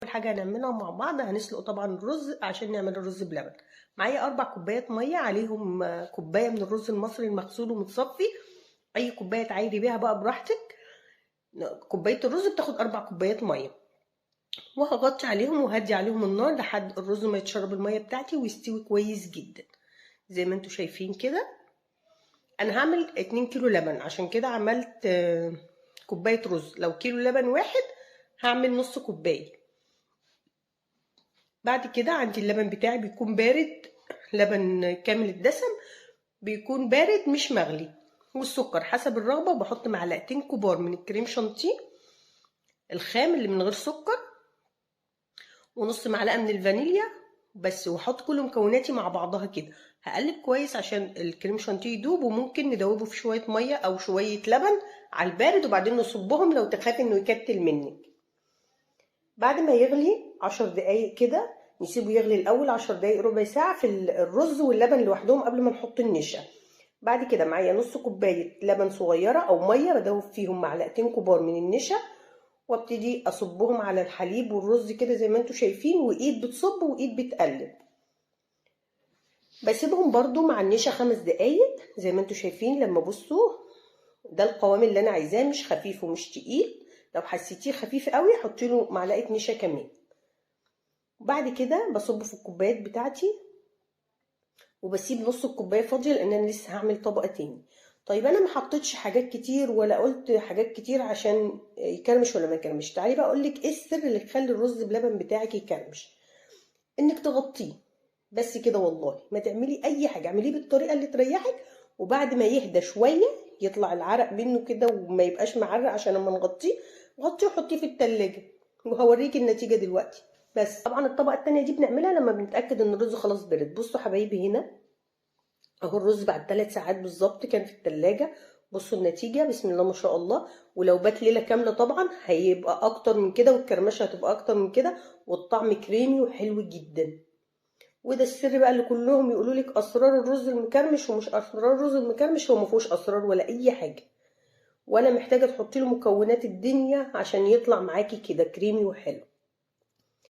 اول حاجه هنعملها مع بعض، هنسلق طبعا الرز عشان نعمل الرز بلبن. معايا 4 كوبايات ميه، عليهم كوبايه من الرز المصري المغسول ومتصفي. اي كوبايه تعايري بيها بقى براحتك. كوبايه الرز بتاخد 4 كوبايات ميه، وهغطي عليهم وهدي عليهم النار لحد الرز ما يتشرب الميه بتاعتي ويستوي كويس جدا زي ما انتوا شايفين كده. انا هعمل 2 كيلو لبن، عشان كده عملت كوبايه رز. لو كيلو لبن واحد هعمل نص كوبايه. بعد كده عندي اللبن بتاعي بيكون بارد، لبن كامل الدسم، بيكون بارد مش مغلي. والسكر حسب الرغبة، وبحط معلقتين كبار من الكريم شانتيه الخام اللي من غير سكر، ونص معلقة من الفانيليا بس. واحط كل مكوناتي مع بعضها كده، هقلب كويس عشان الكريم شانتيه يدوب، وممكن ندوبه في شوية مية او شوية لبن على البارد وبعدين نصبهم لو تخافي انه يكتل منك. بعد ما يغلي 10 دقايق كده، نسيبه يغلي الاول 10 دقايق ربع ساعه في الرز واللبن لوحدهم قبل ما نحط النشا. بعد كده معايا نص كوبايه لبن صغيره او ميه، بدوب فيهم معلقتين كبار من النشا، وابتدي اصبهم على الحليب والرز كده زي ما انتم شايفين، وايد بتصب وايد بتقلب. بسيبهم برضو مع النشا 5 دقايق زي ما انتم شايفين. لما بصوا ده القوام اللي انا عايزاه، مش خفيف ومش تقيل. لو حسيتيه خفيف قوي حطي له معلقه نشا كمان. وبعد كده بصبه في الكوبايات بتاعتي، وبسيب نص الكوبايه فاضيه لان انا لسه هعمل طبقه تاني. طيب انا ما حطيتش حاجات كتير ولا قلت حاجات كتير عشان يكرمش ولا ما يكرمش. تعالي بقى اقول لك ايه السر اللي يخلي الرز بلبن بتاعك يكرمش. انك تغطيه بس كده، والله ما تعملي اي حاجه، اعمليه بالطريقه اللي تريحك. وبعد ما يهدى شويه يطلع العرق منه كده وما يبقاش معرق، عشان لما نغطيه غطيه وحطيه في التلاجة، وهوريكي النتيجه دلوقتي. بس طبعا الطبقه التانية دي بنعملها لما بنتاكد ان الرز خلاص برد. بصوا حبايبي هنا اهو الرز بعد 3 ساعات بالظبط كان في التلاجة. بصوا النتيجه، بسم الله ما شاء الله. ولو بات ليله كامله طبعا هيبقى اكتر من كده، والكرمشه هتبقى اكتر من كده، والطعم كريمي وحلو جدا. وده السر بقى اللي كلهم يقولوا لك اسرار الرز المكرمش ومش اسرار الرز المكرمش. هو ما فيهوش اسرار ولا اي حاجه، ولا محتاجه تحطي له مكونات الدنيا عشان يطلع معاكي كده كريمي وحلو.